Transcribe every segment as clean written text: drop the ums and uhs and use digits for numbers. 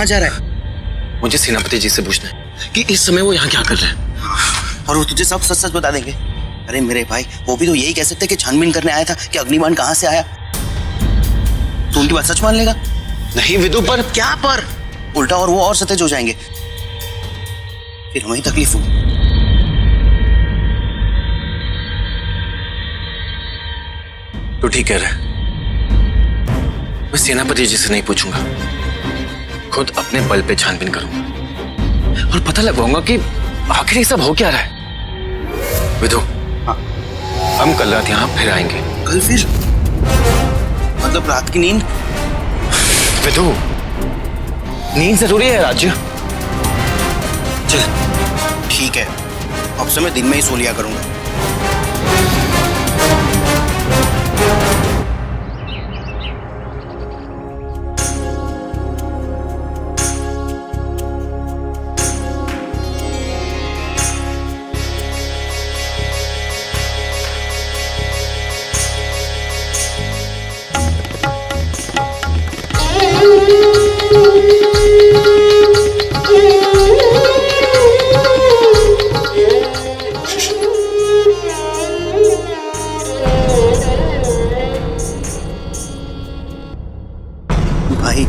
कहाँ जा रहा है? मुझे सेनापति जी से पूछना है कि इस समय वो यहाँ क्या कर रहे हैं। और वो तुझे सब सच सच बता देंगे। अरे मेरे भाई, वो भी तो यही कह सकते कि छानबीन करने आया था कि अग्निबाण कहाँ से आया। तू उनकी बात सच मान लेगा? नहीं विदु, पर क्या पर? उल्टा और वो और सतेज हो जाएंगे, फिर हमें तकलीफ होगी। तो ठीक कह रहा है। मैं सेनापति जी से नहीं पूछूंगा, खुद अपने बल पे छानबीन करूंगा और पता लगवाऊंगा कि आखिर ये सब हो क्या रहा है। विदु, हाँ? हम कल रात यहाँ फिर आएंगे। कल फिर? मतलब रात की नींद? विदु, नींद जरूरी है राज्य। चल ठीक है, अब से मैं दिन में ही सो लिया करूंगा। भाई,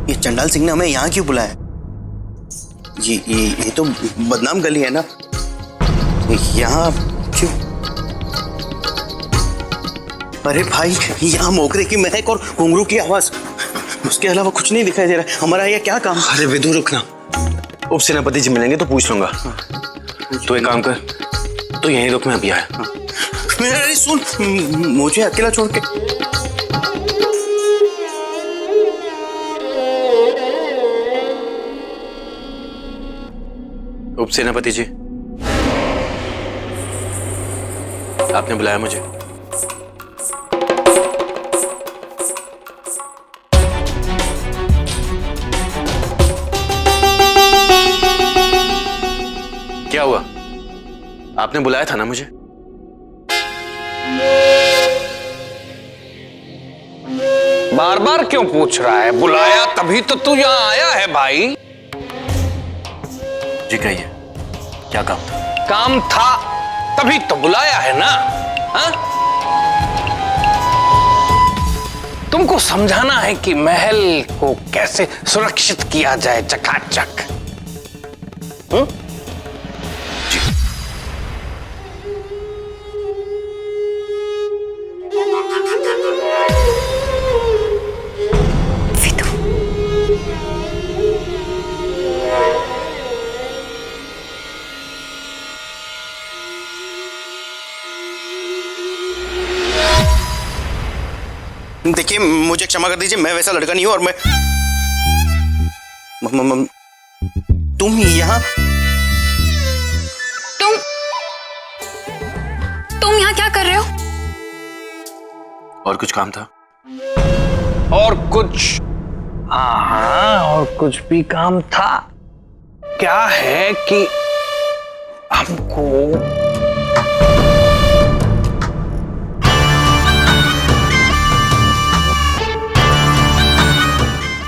ये चंडाल सिंह ने हमें यहाँ क्यों बुलाया? ये तो बदनाम गली है ना, यहाँ क्यों? अरे भाई, यहाँ मोगरे की महक और घुंघरू की आवाज, उसके अलावा कुछ नहीं दिखाई दे रहा है। हमारा ये क्या काम? अरे विदु रुकना, उप सेनापति जी मिलेंगे तो पूछ लूंगा। तो एक काम कर, तो यहीं रुक, मैं अभी आया। अरे सुन, मुझे अकेला छोड़ के। उप सेनापति जी, आपने बुलाया मुझे? क्या हुआ? आपने बुलाया था ना मुझे? बार बार क्यों पूछ रहा है? बुलाया तभी तो तू यहाँ आया है भाई। जी कहिए, क्या काम था? काम था तभी तो बुलाया है ना। हा? तुमको समझाना है कि महल को कैसे सुरक्षित किया जाए चकाचक। देखिए, मुझे क्षमा कर दीजिए, मैं वैसा लड़का नहीं हूं। और मैं तुम यहाँ तुम यहाँ क्या कर रहे हो? और कुछ काम था? और कुछ? हाँ, और कुछ भी काम था। क्या है कि हमको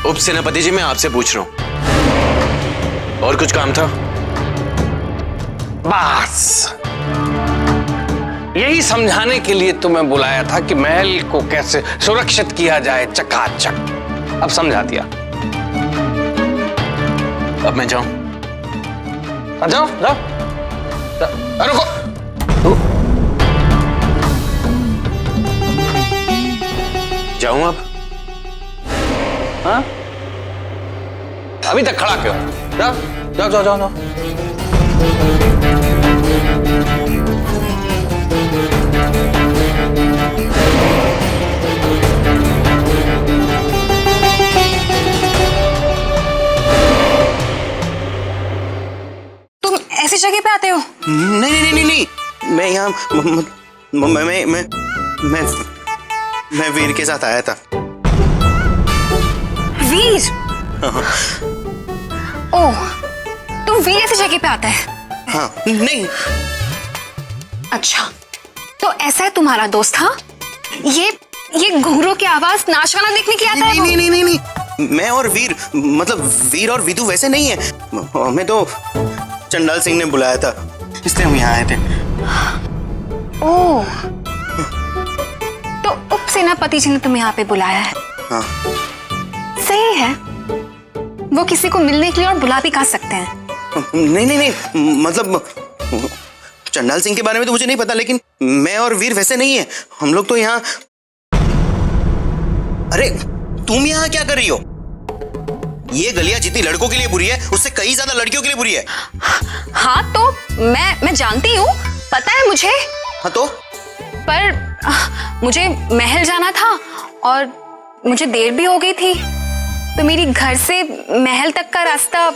उप सेनापति जी, मैं आपसे पूछ रहा हूं, और कुछ काम था? बस यही समझाने के लिए तुम्हें बुलाया था कि महल को कैसे सुरक्षित किया जाए चकाचक। अब समझा दिया। अब मैं जाऊं? जाओ जाओ, रुको। जाऊं अब? हाँ? अभी तक खड़ा क्यों? जाओ जाओ जाओ जाओ, जाओ। तुम ऐसी जगह पे आते हो? नहीं नहीं नहीं नहीं, मैं यहाँ मैं वीर के साथ आया था। वीर? ओह, तुम वीर ऐसी जगह पे आता है? हाँ, नहीं। अच्छा, तो ऐसा है तुम्हारा दोस्त? हाँ, ये घुंघरू की आवाज नाच गाना देखने के लिए आता है? नहीं नहीं नहीं नहीं, मैं और वीर, मतलब वीर और विदु वैसे नहीं है। हमें तो चंडाल सिंह ने बुलाया था, इसलिए हम यहाँ आए थे। ओह, तो उप सेनापति जी ने तुम्हें यहाँ पे बुलाया है? हाँ। सही है, वो किसी को मिलने के लिए और बुला भी कहा सकते हैं। नहीं नहीं नहीं, मतलब चंडाल सिंह के बारे में तो मुझे नहीं पता, लेकिन मैं और वीर वैसे नहीं है। हम लोग तो यहाँ। अरे तुम यहाँ क्या कर रही हो? ये गलियां जितनी लड़कों के लिए बुरी है, उससे कहीं ज्यादा लड़कियों के लिए बुरी है। हाँ तो मैं जानती हूँ, पता है मुझे। हाँ तो? पर मुझे महल जाना था और मुझे देर भी हो गई थी, तो मेरी घर से महल तक का रास्ता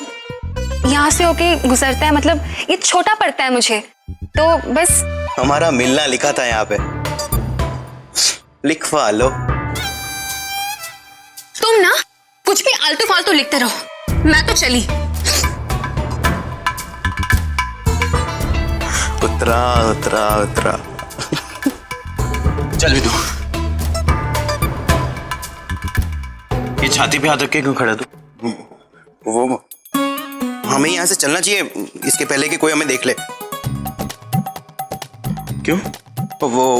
यहाँ से होके गुजरता है, मतलब ये छोटा पड़ता है मुझे, तो बस। हमारा मिलना लिखा था यहाँ पे, लिखवा लो। तुम ना कुछ भी आलतू फालतू लिखते रहो, मैं तो चली। उतरा उतरा उतरा। चल विदु, ये छाती पे हाथ रख के क्यों खड़ा तू? वो हमें यहाँ से चलना चाहिए, इसके पहले कि कोई हमें देख ले। क्यों? वो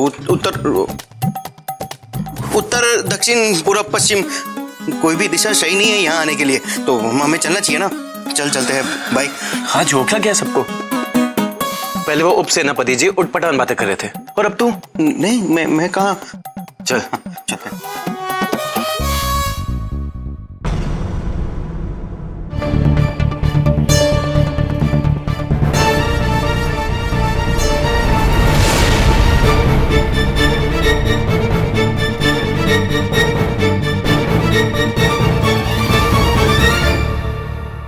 उत्तर दक्षिण पूर्व पश्चिम कोई भी दिशा सही नहीं है यहाँ आने के लिए, तो हमें चलना चाहिए ना। चलते हैं भाई। हाँ, झोंकना क्या सबको? पहले वो उप सेनापति जी उटपटांग बातें कर रहे थे, और अब तू? नहीं, मैं कहाँ। चल चलते हैं।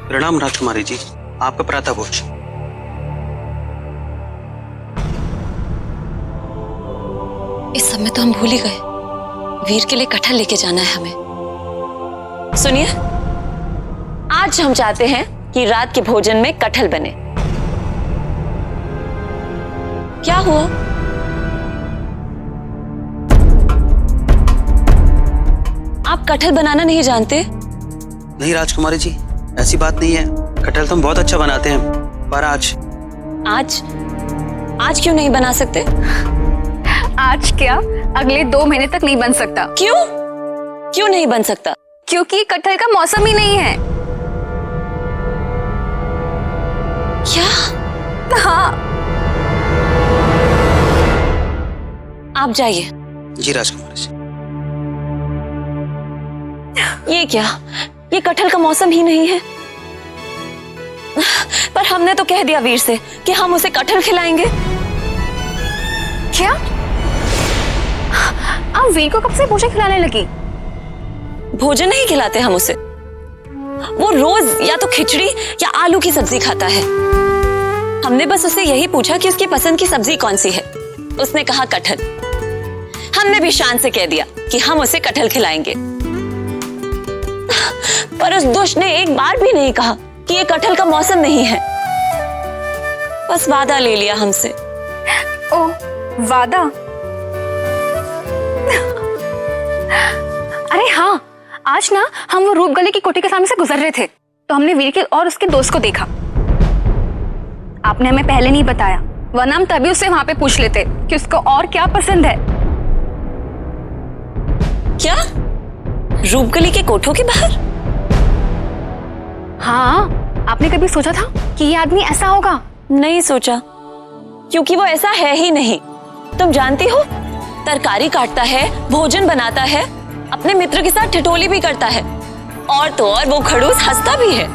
प्रणाम राजकुमारी जी, आपका प्रातः भोज। इस समय तो हम भूल ही गए, वीर के लिए कटहल लेके जाना है हमें। सुनिए, आज हम चाहते हैं कि रात के भोजन में कटहल बने। क्या हुआ? आप कटहल बनाना नहीं जानते? नहीं राजकुमारी जी, ऐसी बात नहीं है, कटहल तो हम बहुत अच्छा बनाते हैं, पर आज क्यों नहीं बना सकते? आज क्या, अगले 2 महीने तक नहीं बन सकता। क्यों नहीं बन सकता? क्योंकि कटहल का मौसम ही नहीं है। क्या? हाँ। आप जाइए। जी राजकुमारी जी। ये क्या, ये कटहल का मौसम ही नहीं है। पर हमने तो कह दिया वीर से कि हम उसे कटहल खिलाएंगे। क्या? आप वीर को कब से भोजन खिलाने लगी? भोजन नहीं खिलाते हम उसे, वो रोज या तो खिचड़ी या आलू की सब्जी खाता है। हमने बस उसे यही पूछा कि उसकी पसंद की सब्जी कौन सी है, उसने कहा कटहल। हमने भी शान से कह दिया कि हम उसे कटहल खिलाएंगे, पर उस दुष्ट ने एक बार भी नहीं कहा कि ये कटहल का मौसम नहीं है। बस वादा ले लिया हमसे। ओ, वादा? अरे हाँ, आज ना हम वो रूप गली की कोठी के सामने से गुजर रहे थे, तो हमने वीर के और उसके दोस्त को देखा। आपने हमें पहले नहीं बताया, वरना हम तभी उससे वहां पे पूछ लेते कि उसको और क्या पसंद है। क्या? रूपगली के कोठों के बाहर? हाँ, आपने कभी सोचा था कि ये आदमी ऐसा होगा? नहीं सोचा, क्योंकि वो ऐसा है ही नहीं। तुम जानती हो, तरकारी काटता है, भोजन बनाता है, अपने मित्र के साथ ठिठोली भी करता है, और तो और वो खड़ूस हंसता भी है।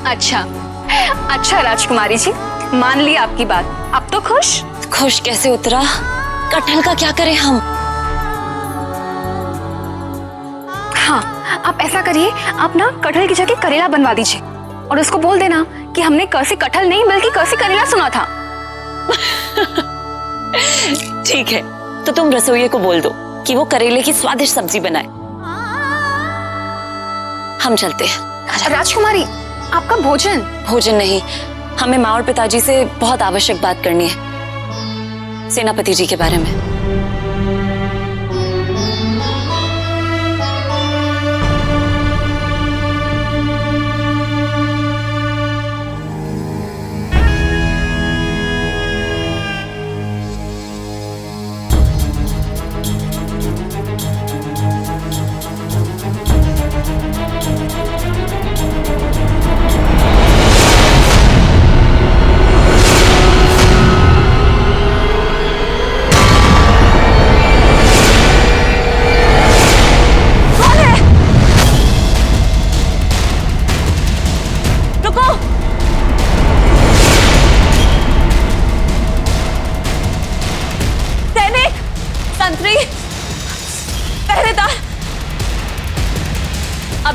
अच्छा राजकुमारी जी, मान ली आपकी बात। अब तो खुश कैसे उतरा? कटहल का क्या करें हम? हाँ, आप ऐसा करिए, आप ना कटहल की जगह करेला बनवा दीजिए और उसको बोल देना कि हमने कसी कटहल नहीं बल्कि कसी करेला सुना था। ठीक है, तो तुम रसोइये को बोल दो कि वो करेले की स्वादिष्ट सब्जी बनाए। हम चलते हैं। राजकुमारी, आपका भोजन नहीं, हमें माँ और पिताजी से बहुत आवश्यक बात करनी है, सेनापति जी के बारे में।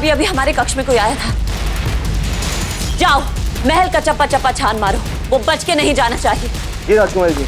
अभी अभी हमारे कक्ष में कोई आया था। जाओ महल का चप्पा चप्पा छान मारो, वो बच के नहीं जाना चाहिए। जी राजकुमारी जी।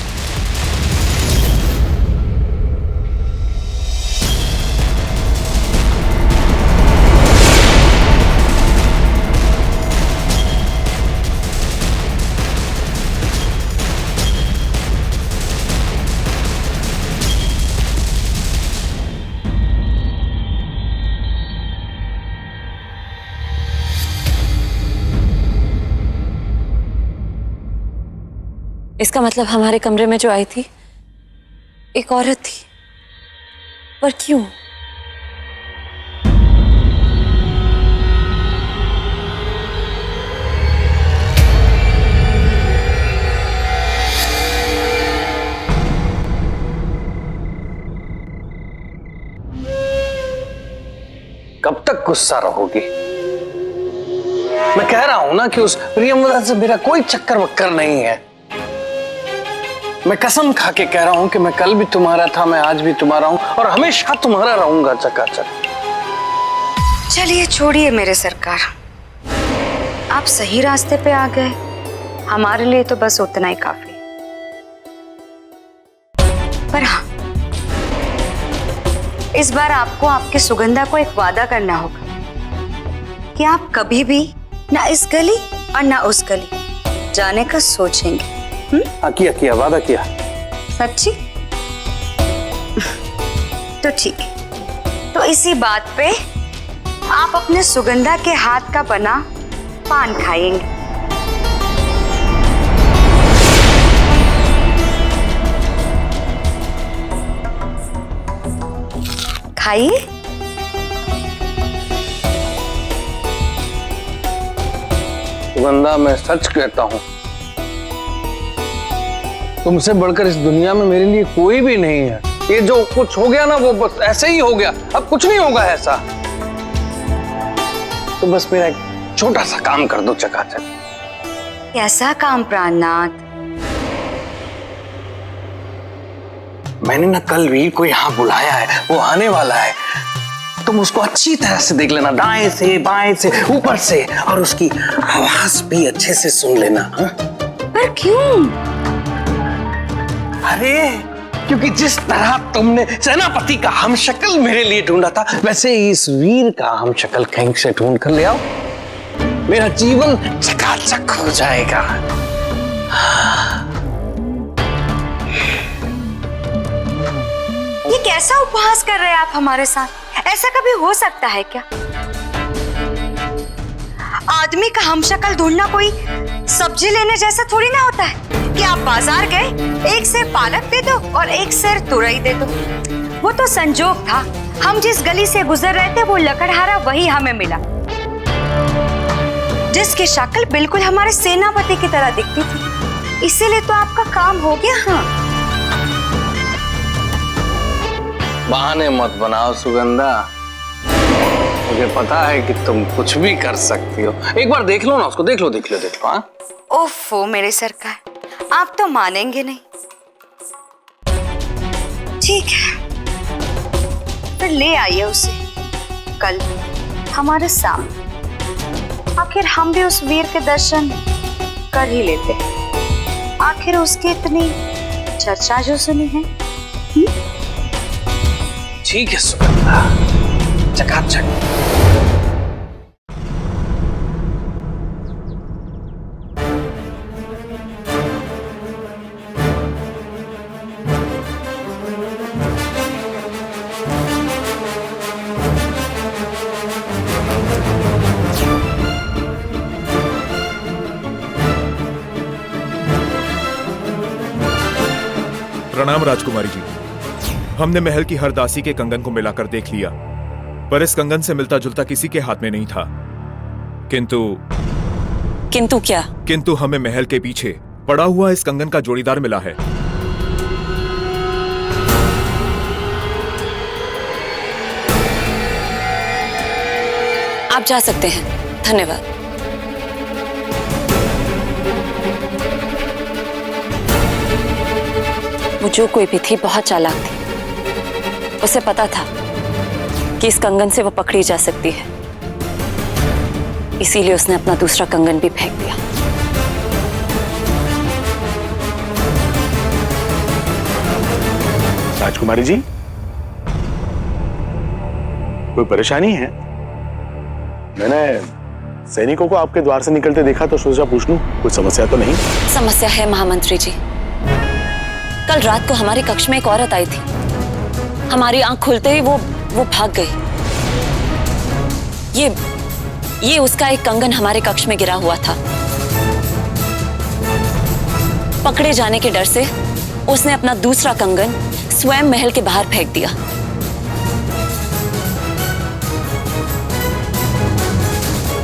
इसका मतलब हमारे कमरे में जो आई थी एक औरत थी, पर क्यों? कब तक गुस्सा रहोगी? मैं कह रहा हूं ना कि उस प्रियंवदा से मेरा कोई चक्कर वक्कर नहीं है। मैं कसम खा के कह रहा हूं कि मैं कल भी तुम्हारा था, मैं आज भी तुम्हारा हूं और हमेशा तुम्हारा रहूंगा चकाचक। चलिए छोड़िए मेरे सरकार, आप सही रास्ते पे आ गए, हमारे लिए तो बस उतना ही काफी। पर हाँ, इस बार आपको आपकी सुगंधा को एक वादा करना होगा कि आप कभी भी ना इस गली और ना उस गली जाने का सोचेंगे। किया वादा किया। सच्ची? तो ठीक है, तो इसी बात पे आप अपने सुगंधा के हाथ का बना पान खाएंगे। खाइए। सुगंधा, मैं सच कहता हूं, तुमसे बढ़कर इस दुनिया में मेरे लिए कोई भी नहीं है। ये जो कुछ हो गया ना वो बस ऐसे ही हो गया, अब कुछ नहीं होगा ऐसा। तो बस मेरा एक छोटा सा काम कर दो चकाचक। कैसा काम प्राणनाथ? मैंने ना कल वीर को यहाँ बुलाया है, वो आने वाला है। तुम उसको अच्छी तरह से देख लेना, दाएं से बाएं से ऊपर से, और उसकी आवाज भी अच्छे से सुन लेना। हा? पर क्यों? अरे क्योंकि जिस तरह तुमने सेनापति का हमशक्ल मेरे लिए ढूंढा था, वैसे ही इस वीर का हमशक्ल कहीं से ढूंढ कर ले आओ, मेरा जीवन चकाचक हो जाएगा। ये कैसा उपहास कर रहे हैं आप हमारे साथ? ऐसा कभी हो सकता है क्या? आदमी का हमशक्ल ढूंढना कोई सब्जी लेने जैसा थोड़ी ना होता है कि आप बाजार गए, एक सेर पालक दे दो और एक सेर तुरई दे दो। वो तो संजोग था, हम जिस गली से गुजर रहे थे वो लकड़हारा वही हमें मिला, जिसकी शक्ल बिल्कुल हमारे सेनापति की तरह दिखती थी, इसीलिए तो आपका काम हो गया। हाँ, बहाने मत बनाओ सुगंधा, मुझे पता है कि तुम कुछ भी कर सकती हो। एक बार देख लो ना उसको, देख लो। हाँ? ओफो मेरे सरकार, आप तो मानेंगे नहीं। ठीक है, फिर ले आइए उसे कल हमारे सामने। आखिर हम भी उस वीर के दर्शन कर ही लेते हैं, आखिर उसकी इतनी चर्चा जो सुनी है। ठीक है सुगंधा, चकाचक। प्रणाम राजकुमारी जी। हमने महल की हर दासी के कंगन को मिलाकर देख लिया, पर इस कंगन से मिलता जुलता किसी के हाथ में नहीं था। किंतु क्या? किंतु हमें महल के पीछे पड़ा हुआ इस कंगन का जोड़ीदार मिला है। आप जा सकते हैं, धन्यवाद। वो जो कोई भी थी बहुत चालाक थी, उसे पता था कि इस कंगन से वो पकड़ी जा सकती है, इसीलिए उसने अपना दूसरा कंगन भी फेंक दिया। राजकुमारी जी, कोई परेशानी है? मैंने सैनिकों को आपके द्वार से निकलते देखा तो सोचा पूछ लूं, कुछ समस्या तो नहीं? समस्या है महामंत्री जी। कल रात को हमारे कक्ष में एक औरत आई थी। हमारी आंख खुलते ही वो भाग गई। ये उसका एक कंगन हमारे कक्ष में गिरा हुआ था। पकड़े जाने के डर से उसने अपना दूसरा कंगन स्वयं महल के बाहर फेंक दिया।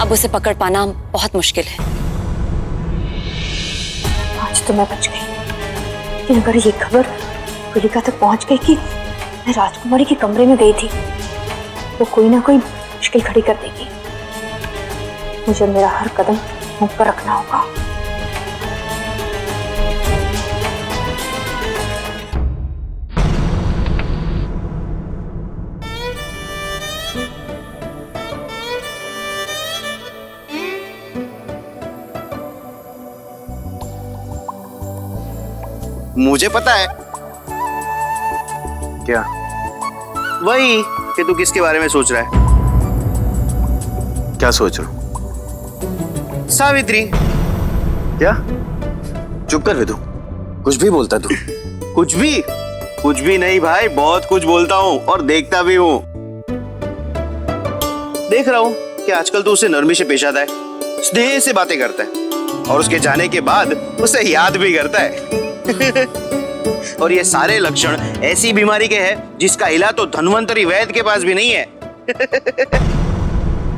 अब उसे पकड़ पाना बहुत मुश्किल है। आज तो मैं बच गई, लेकिन अगर ये खबर कुलिका तक पहुंच गई कि मैं राजकुमारी के कमरे में गई थी, तो कोई ना कोई मुश्किल खड़ी कर देगी। मुझे मेरा हर कदम मुंह पर रखना होगा। मुझे पता है। क्या? वही कि तू किसके बारे में सोच रहा है। क्या सोच रहा हूं? सावित्री। क्या? चुप कर विदु, कुछ भी बोलता तू। कुछ भी नहीं भाई, बहुत कुछ बोलता हूँ और देखता भी हूँ। देख रहा हूँ कि आजकल तो उसे नरमी से पेश आता है, स्नेह से बातें करता है और उसके जाने के बाद उसे याद भी करता है। और ये सारे लक्षण ऐसी बीमारी के हैं जिसका इलाज तो धन्वंतरी वैद्य के पास भी नहीं है।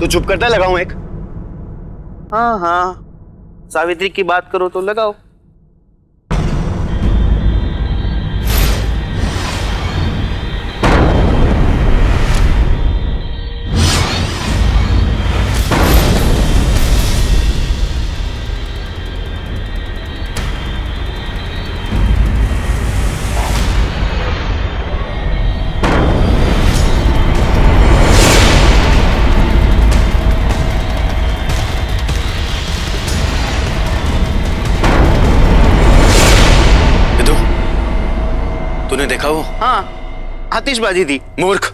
तो चुप करता लगाऊं एक? हाँ, सावित्री की बात करो तो लगाओ। तूने देखा वो? हाँ, आतिशबाजी थी। मूर्ख,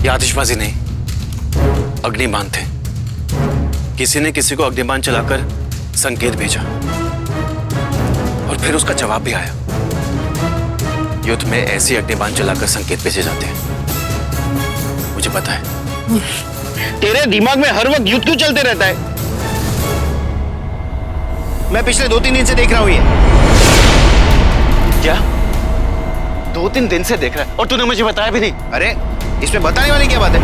ये आतिशबाजी नहीं, अग्निबाण थे। किसी ने किसी को अग्निबाण चलाकर संकेत भेजा और फिर उसका जवाब भी आया। युद्ध में ऐसे अग्निबाण चलाकर संकेत भेजे जाते हैं, मुझे पता है। तेरे दिमाग में हर वक्त युद्ध क्यों चलते रहता है? मैं पिछले 2-3 दिन से देख रहा हूं ये। क्या? 2-3 दिन से देख रहा है और तूने मुझे बताया भी नहीं? अरे इसमें बताने वाली क्या बात है?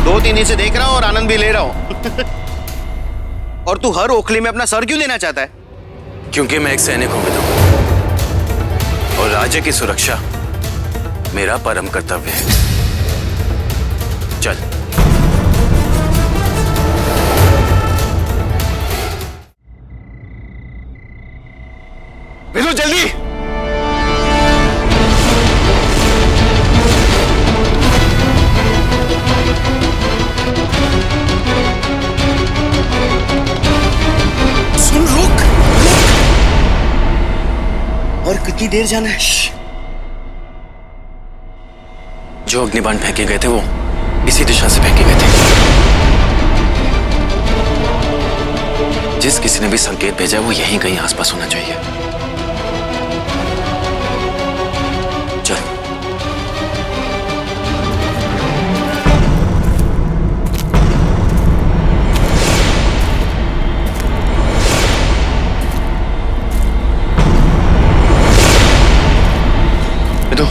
2-3 दिन से देख रहा हूं और आनंद भी ले रहा हूं। और तू हर ओखली में अपना सर क्यों देना चाहता है? क्योंकि मैं एक सैनिक हूं विदु, और राज्य की सुरक्षा मेरा परम कर्तव्य है। चल। विदु जल्दी। सुन, रुक। और कितनी देर जाना है? जो अग्निबाण फेंके गए थे वो इसी दिशा से फेंके गए थे। जिस किसी ने भी संकेत भेजा वो यहीं कहीं आसपास होना चाहिए। चल। विदु,